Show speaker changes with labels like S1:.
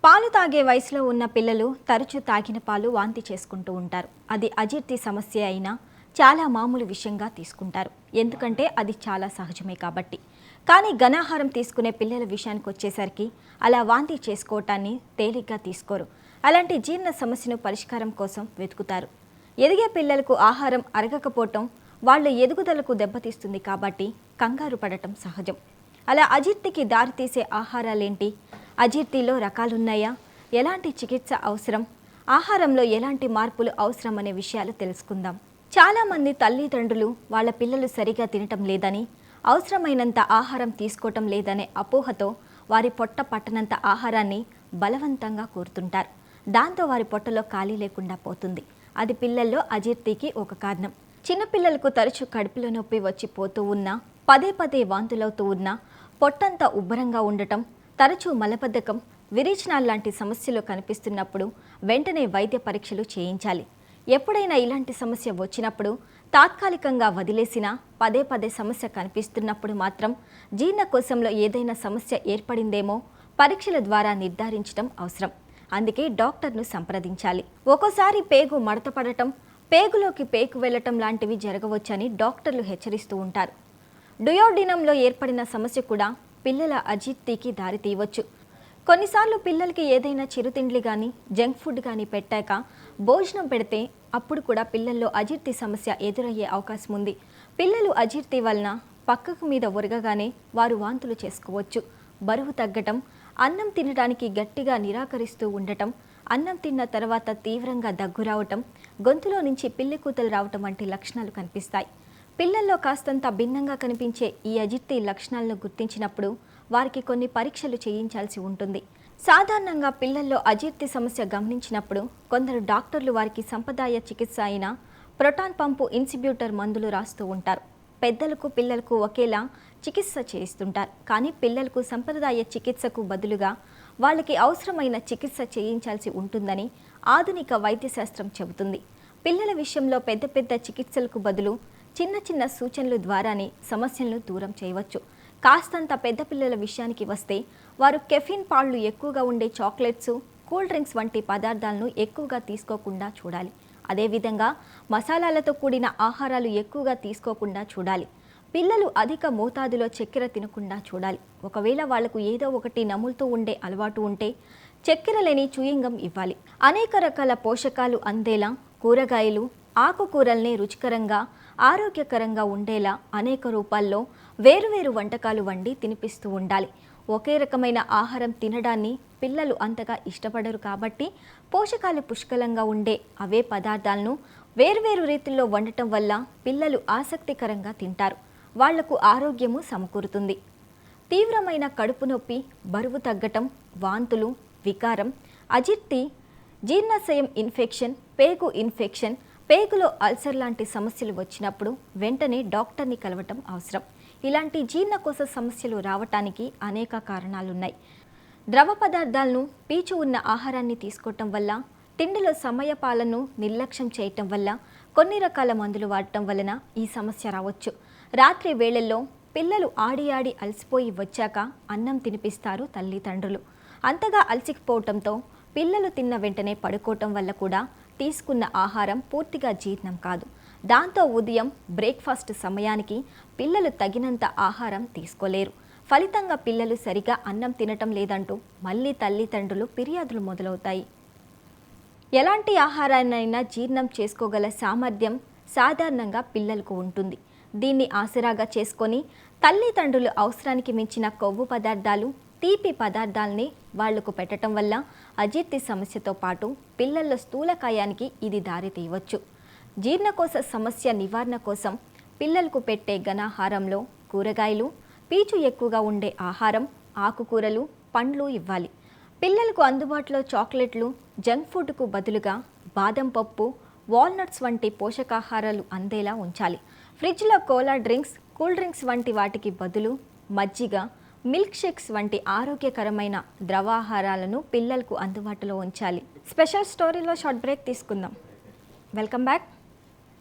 S1: పాలు తాగే వయసులో ఉన్న పిల్లలు తరచూ తాగిన పాలు వాంతి చేసుకుంటూ ఉంటారు. అది అజీర్తి సమస్య అయినా చాలా మామూలు విషయంగా తీసుకుంటారు, ఎందుకంటే అది చాలా సహజమే కాబట్టి. కానీ ఘనాహారం తీసుకునే పిల్లల విషయానికి వచ్చేసరికి అలా వాంతి చేసుకోవటాన్ని తేలిగ్గా తీసుకోరు. అలాంటి జీర్ణ సమస్యను పరిష్కారం కోసం వెతుకుతారు. ఎదిగే పిల్లలకు ఆహారం అరగకపోవటం వాళ్ళ ఎదుగుదలకు దెబ్బతీస్తుంది కాబట్టి కంగారు పడటం సహజం. అలా అజీర్తికి దారితీసే ఆహారాలేంటి? అజీర్తిలో రకాలున్నాయా? ఎలాంటి చికిత్స అవసరం? ఆహారంలో ఎలాంటి మార్పులు అవసరం అనే విషయాలు తెలుసుకుందాం. చాలామంది తల్లిదండ్రులు వాళ్ళ పిల్లలు సరిగా తినటం లేదని, అవసరమైనంత ఆహారం తీసుకోవటం లేదనే అపోహతో వారి పొట్ట పట్టనంత ఆహారాన్ని బలవంతంగా కోరుతుంటారు. దాంతో వారి పొట్టలో ఖాళీ లేకుండా పోతుంది. అది పిల్లల్లో అజీర్తికి ఒక కారణం. చిన్నపిల్లలకు తరచూ కడుపులో నొప్పి వచ్చి పోతూ ఉన్నా, పదే పదే వాంతులవుతూ ఉన్నా, పొట్టంతా ఉబ్బరంగా ఉండటం, తరచూ మలబద్ధకం, విరేచనాలు లాంటి సమస్యలు కనిపిస్తున్నప్పుడు వెంటనే వైద్య పరీక్షలు చేయించాలి. ఎప్పుడైనా ఇలాంటి సమస్య వచ్చినప్పుడు తాత్కాలికంగా వదిలేసినా పదే పదే సమస్య కనిపిస్తున్నప్పుడు మాత్రం జీర్ణకోశంలో ఏదైనా సమస్య ఏర్పడిందేమో పరీక్షల ద్వారా నిర్ధారించడం అవసరం. అందుకే డాక్టర్ను సంప్రదించాలి. ఒక్కోసారి పేగు మడతపడటం, పేగులోకి పేగు వెళ్లటం లాంటివి జరగవచ్చని డాక్టర్లు హెచ్చరిస్తూ ఉంటారు. డయోడినంలో ఏర్పడిన సమస్య కూడా పిల్లల అజీర్తికి దారితీయవచ్చు. కొన్నిసార్లు పిల్లలకి ఏదైనా చిరుతిండ్లు కానీ జంక్ ఫుడ్ కానీ పెట్టాక భోజనం పెడితే అప్పుడు కూడా పిల్లల్లో అజీర్తి సమస్య ఎదురయ్యే అవకాశం ఉంది. పిల్లలు అజీర్తి వలన పక్కకు మీద ఒరగగానే వారు వాంతులు చేసుకోవచ్చు. బరువు తగ్గటం, అన్నం తినడానికి గట్టిగా నిరాకరిస్తూ ఉండటం, అన్నం తిన్న తర్వాత తీవ్రంగా దగ్గు రావటం, గొంతులో నుంచి పిల్లి కూతలు రావటం వంటి లక్షణాలు కనిపిస్తాయి. పిల్లల్లో కాస్తంత భిన్నంగా కనిపించే ఈ అజీర్తి లక్షణాలను గుర్తించినప్పుడు వారికి కొన్ని పరీక్షలు చేయించాల్సి ఉంటుంది. సాధారణంగా పిల్లల్లో అజీర్తి సమస్య గమనించినప్పుడు కొందరు డాక్టర్లు వారికి సంప్రదాయ చికిత్స అయిన ప్రోటాన్ పంపు ఇన్హిబిటర్ మందులు రాస్తూ ఉంటారు. పెద్దలకు పిల్లలకు ఒకేలా చికిత్స చేయిస్తుంటారు. కానీ పిల్లలకు సంప్రదాయ చికిత్సకు బదులుగా వాళ్ళకి అవసరమైన చికిత్స చేయించాల్సి ఉంటుందని ఆధునిక వైద్యశాస్త్రం చెబుతుంది. పిల్లల విషయంలో పెద్ద పెద్ద చికిత్సలకు బదులు చిన్న చిన్న సూచనల ద్వారానే సమస్యలను దూరం చేయవచ్చు. కాస్తంత పెద్ద పిల్లల విషయానికి వస్తే వారు కెఫిన్ పాళ్ళు ఎక్కువగా ఉండే చాక్లెట్స్, కూల్ డ్రింక్స్ వంటి పదార్థాలను ఎక్కువగా తీసుకోకుండా చూడాలి. అదేవిధంగా మసాలాలతో కూడిన ఆహారాలు ఎక్కువగా తీసుకోకుండా చూడాలి. పిల్లలు అధిక మోతాదులో చక్కెర తినకుండా చూడాలి. ఒకవేళ వాళ్లకు ఏదో ఒకటి నములుతూ ఉండే అలవాటు ఉంటే చక్కెర లేని చూయింగం ఇవ్వాలి. అనేక రకాల పోషకాలు అందేలా కూరగాయలు, ఆకుకూరల్ని రుచికరంగా, ఆరోగ్యకరంగా ఉండేలా అనేక రూపాల్లో వేరువేరు వంటకాలు వండి తినిపిస్తూ ఉండాలి. ఒకే రకమైన ఆహారం తినడాన్ని పిల్లలు అంతగా ఇష్టపడరు కాబట్టి పోషకాలు పుష్కలంగా ఉండే అవే పదార్థాలను వేర్వేరు రీతుల్లో వండటం వల్ల పిల్లలు ఆసక్తికరంగా తింటారు. వాళ్లకు ఆరోగ్యము సమకూరుతుంది. తీవ్రమైన కడుపు నొప్పి, బరువు తగ్గటం, వాంతులు, వికారం, అజీర్తి, జీర్ణాశయం ఇన్ఫెక్షన్, పేగు ఇన్ఫెక్షన్, పేగులో అల్సర్ లాంటి సమస్యలు వచ్చినప్పుడు వెంటనే డాక్టర్ని కలవటం అవసరం. ఇలాంటి జీర్ణకోశ సమస్యలు రావటానికి అనేక కారణాలున్నాయి. ద్రవ పదార్థాలను, పీచు ఉన్న ఆహారాన్ని తీసుకోవటం వల్ల, తిండిలో సమయపాలనను నిర్లక్ష్యం చేయటం వల్ల, కొన్ని రకాల మందులు వాడటం వలన ఈ సమస్య రావచ్చు. రాత్రి వేళల్లో పిల్లలు ఆడి ఆడి అలసిపోయి వచ్చాక అన్నం తినిపిస్తారు తల్లిదండ్రులు. అంతగా అలసిపోవటంతో పిల్లలు తిన్న వెంటనే పడుకోవటం వల్ల కూడా తీసుకున్న ఆహారం పూర్తిగా జీర్ణం కాదు. దాంతో ఉదయం బ్రేక్ఫాస్ట్ సమయానికి పిల్లలు తగినంత ఆహారం తీసుకోలేరు. ఫలితంగా పిల్లలు సరిగా అన్నం తినటం లేదంటూ మళ్ళీ తల్లిదండ్రులు ఫిర్యాదులు మొదలవుతాయి. ఎలాంటి ఆహారాన్నైనా జీర్ణం చేసుకోగల సామర్థ్యం సాధారణంగా పిల్లలకు ఉంటుంది. దీన్ని ఆసరాగా చేసుకొని తల్లిదండ్రులు అవసరానికి మించిన కొవ్వు పదార్థాలు, తీపి పదార్థాలని వాళ్లకు పెట్టడం వల్ల అజీర్తి సమస్యతో పాటు పిల్లల్లో స్థూలకాయానికి ఇది దారి తీయవచ్చు. జీర్ణకోశ సమస్య నివారణ కోసం పిల్లలకు పెట్టే ఘనాహారంలో కూరగాయలు, పీచు ఎక్కువగా ఉండే ఆహారం, ఆకుకూరలు, పండ్లు ఇవ్వాలి. పిల్లలకు అందుబాటులో చాక్లెట్లు, జంక్ ఫుడ్కు బదులుగా బాదం పప్పు, వాల్నట్స్ వంటి పోషకాహారాలు అందేలా ఉంచాలి. ఫ్రిడ్జ్లో కోలా డ్రింక్స్, కూల్ డ్రింక్స్ వంటి వాటికి బదులు మజ్జిగ, మిల్క్ షేక్స్ వంటి ఆరోగ్యకరమైన ద్రవాహారాలను పిల్లలకు అందుబాటులో ఉంచాలి. స్పెషల్ స్టోరీలో షార్ట్ బ్రేక్ తీసుకుందాం. Welcome back.